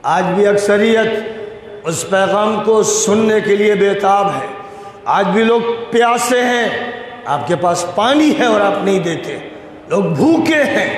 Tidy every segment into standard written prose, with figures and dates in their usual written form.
آج بھی اکثریت اس پیغام کو سننے کے لیے بےتاب ہے. آج بھی لوگ پیاسے ہیں، آپ کے پاس پانی ہے اور آپ نہیں دیتے. لوگ بھوکے ہیں،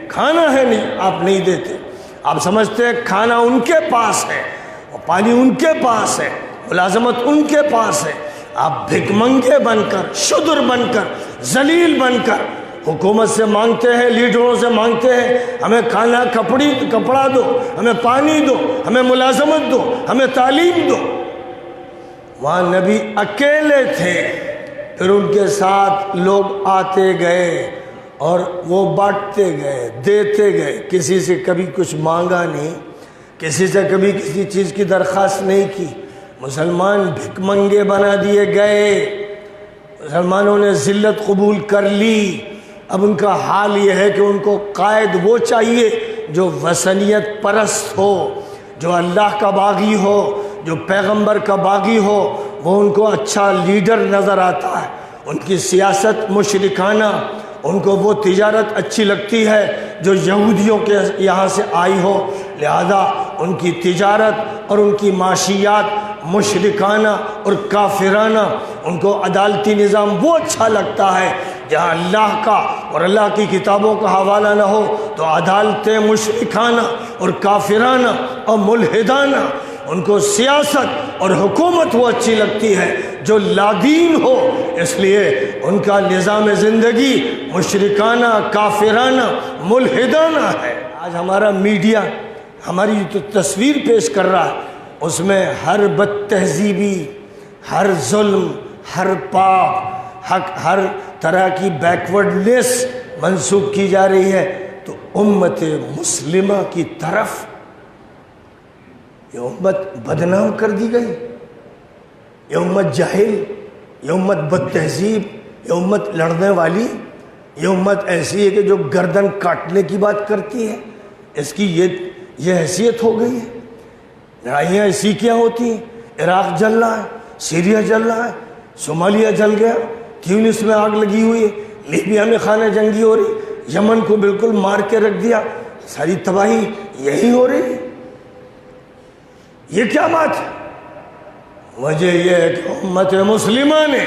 کھانا ہے نہیں، آپ نہیں دیتے. آپ سمجھتے ہیں کھانا ان کے پاس ہے اور پانی ان کے پاس ہے، ملازمت ان کے پاس ہے. آپ بھک منگے بن کر، شدر بن کر، ذلیل بن کر حکومت سے مانگتے ہیں، لیڈروں سے مانگتے ہیں ہمیں کھانا کپڑا دو، ہمیں پانی دو، ہمیں ملازمت دو، ہمیں تعلیم دو. وہاں نبی اکیلے تھے، پھر ان کے ساتھ لوگ آتے گئے اور وہ بانٹتے گئے، دیتے گئے. کسی سے کبھی کچھ مانگا نہیں، کسی سے کبھی کسی چیز کی درخواست نہیں کی. مسلمان بھک منگے بنا دیے گئے، مسلمانوں نے ذلت قبول کر لی. اب ان کا حال یہ ہے کہ ان کو قائد وہ چاہیے جو وثنیت پرست ہو، جو اللہ کا باغی ہو، جو پیغمبر کا باغی ہو. وہ ان کو اچھا لیڈر نظر آتا ہے، ان کی سیاست مشرکانہ، ان کو وہ تجارت اچھی لگتی ہے جو یہودیوں کے یہاں سے آئی ہو. لہذا ان کی تجارت اور ان کی معاشیات مشرکانہ اور کافرانہ. ان کو عدالتی نظام وہ اچھا لگتا ہے جہاں اللہ کا اور اللہ کی کتابوں کا حوالہ نہ ہو تو عدالتیں مشرکانہ اور کافرانہ اور ملحدانہ. ان کو سیاست اور حکومت وہ اچھی لگتی ہے جو لادین ہو، اس لیے ان کا نظام زندگی مشرکانہ، کافرانہ، ملحدانہ ہے. آج ہمارا میڈیا ہماری جو تصویر پیش کر رہا ہے اس میں ہر بد تہذیبی، ہر ظلم، ہر پاپ، ہر طرح کی بیکورڈنیس منسوب کی جا رہی ہے. تو امت مسلمہ کی طرف یہ امت بدنام کر دی گئی، یہ امت جاہل، یہ امت بد تہذیب، یہ امت لڑنے والی، یہ امت ایسی ہے کہ جو گردن کاٹنے کی بات کرتی ہے. اس کی یہ حیثیت ہو گئی ہے. لڑائیاں اسی کیا ہوتی ہیں. عراق جل رہا ہے، سیریا جل رہا ہے، صومالیہ جل گیا، تیونس میں آگ لگی ہوئی ہے، لیبیا میں خانہ جنگی ہو رہی، یمن کو بالکل مار کے رکھ دیا. ساری تباہی یہی ہو رہی ہے. یہ کیا بات ہے؟ وجہ یہ ہے کہ امت مسلمہ نے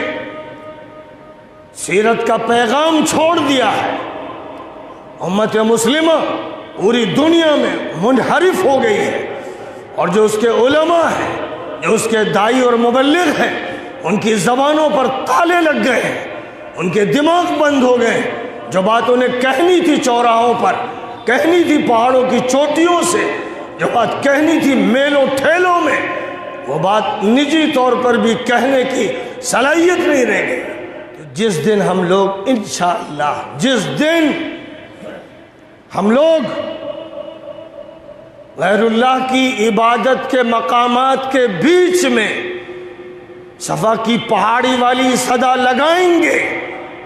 سیرت کا پیغام چھوڑ دیا ہے. امت مسلمہ پوری دنیا میں منحرف ہو گئی ہے، اور جو اس کے علماء ہیں، جو اس کے داعی اور مبلغ ہیں، ان کی زبانوں پر تالے لگ گئے ہیں، ان کے دماغ بند ہو گئے. جو بات انہیں کہنی تھی چوراہوں پر، کہنی تھی پہاڑوں کی چوٹیوں سے، جو بات کہنی تھی میلوں ٹھیلوں میں، وہ بات نجی طور پر بھی کہنے کی صلاحیت نہیں رہ گئی. جس دن ہم لوگ انشاءاللہ، جس دن ہم لوگ غیر اللہ کی عبادت کے مقامات کے بیچ میں صفا کی پہاڑی والی صدا لگائیں گے،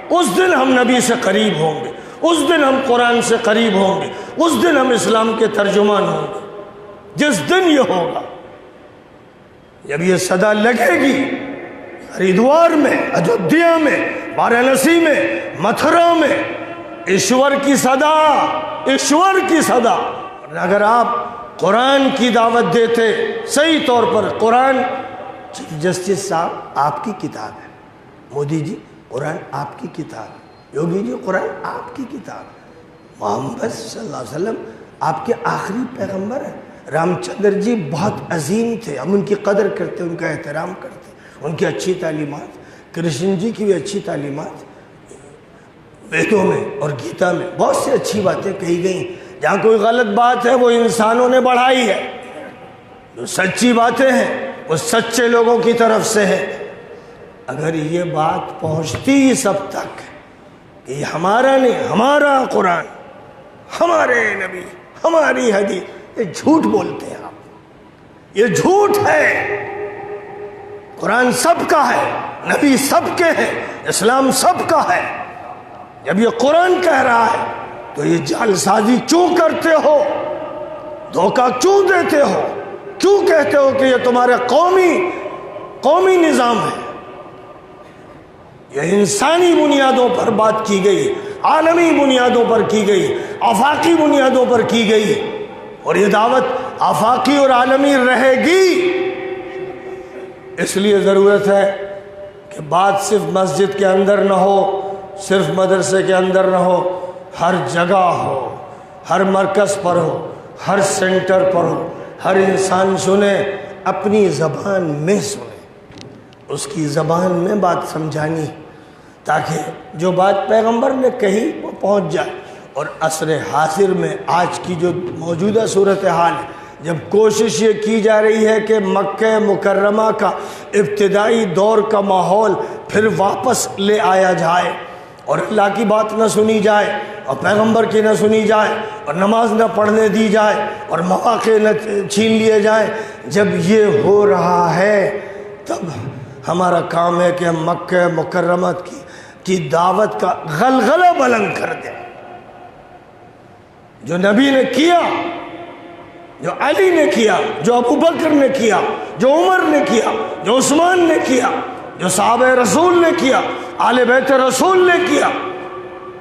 اس دن ہم نبی سے قریب ہوں گے، اس دن ہم قرآن سے قریب ہوں گے، اس دن ہم اسلام کے ترجمان ہوں گے. جس دن یہ ہوگا، جب یہ صدا لگے گی ہریدوار میں، اجودھیا میں، وارانسی میں، متھرا میں، ایشور کی صدا، ایشور کی صدا. اگر آپ قرآن کی دعوت دیتے صحیح طور پر، قرآن چیف جسٹس صاحب آپ کی کتاب ہے، مودی جی قرآن آپ کی کتاب ہے، یوگی جی قرآن آپ کی کتاب ہے، محمد صلی اللہ علیہ وسلم آپ کے آخری پیغمبر ہیں. رام چندر جی بہت عظیم تھے، ہم ان کی قدر کرتے، ان کا احترام کرتے، ان کی اچھی تعلیمات. کرشن جی کی بھی اچھی تعلیمات، ویدوں میں اور گیتا میں بہت سی اچھی باتیں کہی گئیں. جہاں کوئی غلط بات ہے وہ انسانوں نے بڑھائی ہے، جو سچی باتیں ہیں وہ سچے لوگوں کی طرف سے ہے. اگر یہ بات پہنچتی ہی سب تک کہ یہ ہمارا نہیں، ہمارا قرآن، ہمارے نبی، ہماری حدیث، یہ جھوٹ بولتے ہیں آپ، یہ جھوٹ ہے. قرآن سب کا ہے، نبی سب کے ہیں، اسلام سب کا ہے. جب یہ قرآن کہہ رہا ہے تو یہ جعل سازی کیوں کرتے ہو، دھوکہ کیوں دیتے ہو، کیوں کہتے ہو کہ یہ تمہارے قومی نظام ہے؟ یہ انسانی بنیادوں پر بات کی گئی، عالمی بنیادوں پر کی گئی، آفاقی بنیادوں پر کی گئی، اور یہ دعوت آفاقی اور عالمی رہے گی۔ اس لیے ضرورت ہے کہ بات صرف مسجد کے اندر نہ ہو، صرف مدرسے کے اندر نہ ہو، ہر جگہ ہو، ہر مرکز پر ہو، ہر سینٹر پر ہو، ہر انسان سنے، اپنی زبان میں سنے، اس کی زبان میں بات سمجھانی، تاکہ جو بات پیغمبر نے کہی وہ پہنچ جائے۔ اور عصر حاضر میں آج کی جو موجودہ صورتحال ہے، جب کوشش یہ کی جا رہی ہے کہ مکہ مکرمہ کا ابتدائی دور کا ماحول پھر واپس لے آیا جائے، اور اللہ کی بات نہ سنی جائے، اور پیغمبر کی نہ سنی جائے، اور نماز نہ پڑھنے دی جائے، اور مواقع نہ چھین لیے جائیں، جب یہ ہو رہا ہے تب ہمارا کام ہے کہ ہم مکہ مکرمہ کی دعوت کا غلغلہ بلند کر دیں۔ جو نبی نے کیا، جو علی نے کیا، جو ابو بکر نے کیا، جو عمر نے کیا، جو عثمان نے کیا، جو صحابہ رسول نے کیا، آل بیت رسول نے کیا،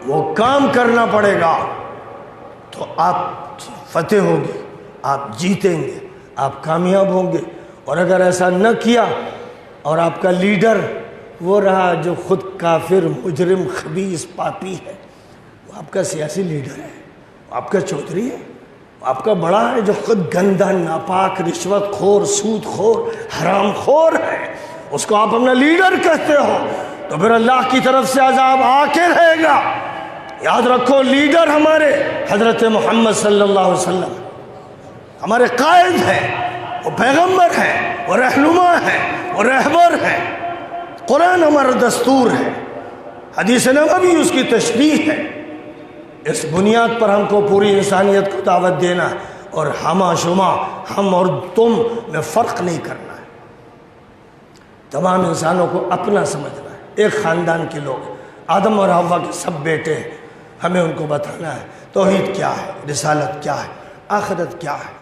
وہ کام کرنا پڑے گا تو آپ فتح ہوگی، آپ جیتیں گے، آپ کامیاب ہوں گے۔ اور اگر ایسا نہ کیا اور آپ کا لیڈر وہ رہا جو خود کافر، مجرم، خبیث، پاپی ہے، وہ آپ کا سیاسی لیڈر ہے، وہ آپ کا چودھری ہے، وہ آپ کا بڑا ہے جو خود گندا، ناپاک، رشوت خور، سود خور، حرام خور ہے، اس کو آپ اپنا لیڈر کہتے ہو، تو پھر اللہ کی طرف سے عذاب آ کے رہے گا۔ یاد رکھو، لیڈر ہمارے حضرت محمد صلی اللہ علیہ وسلم ہمارے قائد ہیں، وہ پیغمبر ہیں، وہ رہنما ہیں، وہ رہبر ہیں۔ قرآن ہمارا دستور ہے، حدیث نبوی اس کی تشریح ہے۔ اس بنیاد پر ہم کو پوری انسانیت کو دعوت دینا ہے، اور ہمہ شمہ، ہم اور تم میں فرق نہیں کرنا ہے، تمام انسانوں کو اپنا سمجھنا ہے، ایک خاندان کے لوگ، آدم اور حوا کے سب بیٹے ہیں، ہمیں ان کو بتانا ہے توحید کیا ہے، رسالت کیا ہے، آخرت کیا ہے۔